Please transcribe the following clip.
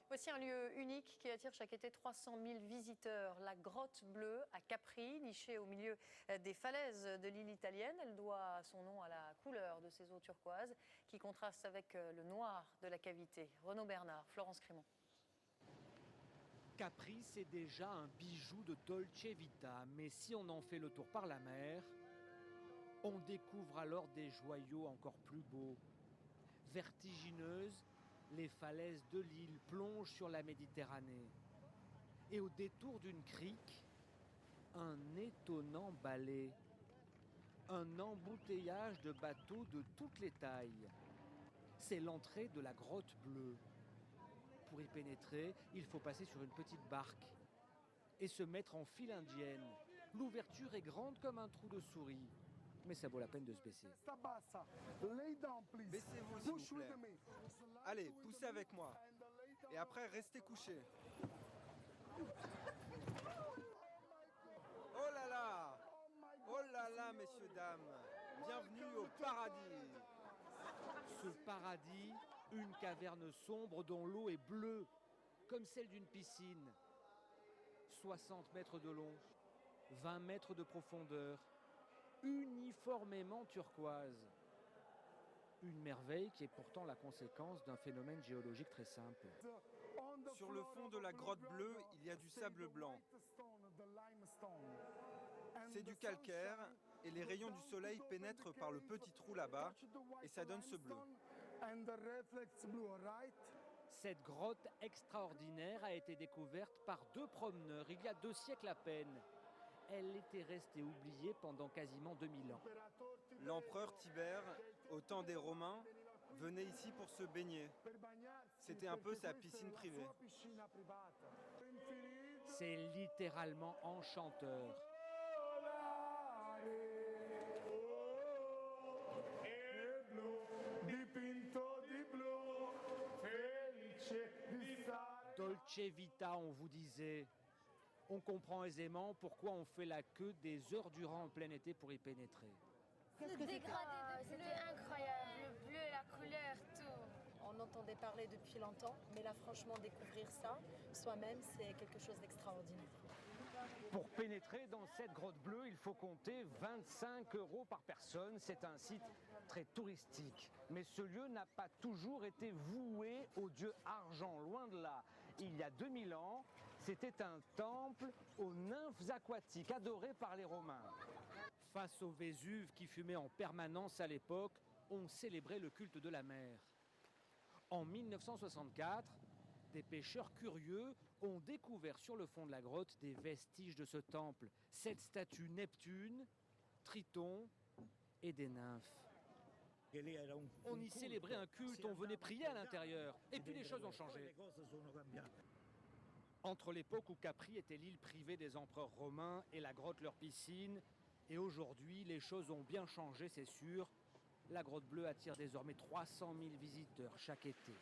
Voici un lieu unique qui attire chaque été 300 000 visiteurs. La Grotte Bleue à Capri, nichée au milieu des falaises de l'île italienne. Elle doit son nom à la couleur de ses eaux turquoises qui contrastent avec le noir de la cavité. Renaud Bernard, Florence Crémont. Capri, c'est déjà un bijou de Dolce Vita, mais si on en fait le tour par la mer, on découvre alors des joyaux encore plus beaux. Vertigineuses, les falaises de l'île plongent sur la Méditerranée. Et au détour d'une crique, un étonnant balai. Un embouteillage de bateaux de toutes les tailles. C'est l'entrée de la Grotte Bleue. Pour y pénétrer, il faut passer sur une petite barque et se mettre en file indienne. L'ouverture est grande comme un trou de souris, mais ça vaut la peine de se baisser. Baissez-vous, s'il vous plaît. Allez, poussez avec moi. Et après, restez couchés. Oh là là! Oh là là, messieurs, dames! Bienvenue au paradis! Ce paradis, une caverne sombre dont l'eau est bleue, comme celle d'une piscine. 60 mètres de long, 20 mètres de profondeur, uniformément turquoise. Une merveille qui est pourtant la conséquence d'un phénomène géologique très simple. Sur le fond de la Grotte Bleue, il y a du sable blanc. C'est du calcaire et les rayons du soleil pénètrent par le petit trou là-bas et ça donne ce bleu. Cette grotte extraordinaire a été découverte par 2 promeneurs il y a 2 siècles à peine. Elle était restée oubliée pendant quasiment 2000 ans. L'empereur Tibère, au temps des Romains, venait ici pour se baigner. C'était un peu sa piscine privée. C'est littéralement enchanteur. Dolce Vita, on vous disait. On comprend aisément pourquoi on fait la queue des heures durant en plein été pour y pénétrer. Le dégradé de bleu, c'était incroyable. Le bleu, la couleur, tout. On entendait parler depuis longtemps, mais là franchement découvrir ça soi-même, c'est quelque chose d'extraordinaire. Pour pénétrer dans cette grotte bleue, il faut compter 25 € par personne. C'est un site très touristique. Mais ce lieu n'a pas toujours été voué au dieu argent, loin de là. Il y a 2000 ans, c'était un temple aux nymphes aquatiques adorées par les Romains. Face au Vésuve qui fumait en permanence à l'époque, on célébrait le culte de la mer. En 1964, des pêcheurs curieux ont découvert sur le fond de la grotte des vestiges de ce temple. 7 statues Neptune, Triton et des nymphes. On y célébrait un culte, on venait prier à l'intérieur. Et puis les choses ont changé. Entre l'époque où Capri était l'île privée des empereurs romains et la grotte leur piscine, et aujourd'hui, les choses ont bien changé, c'est sûr. La Grotte Bleue attire désormais 300 000 visiteurs chaque été.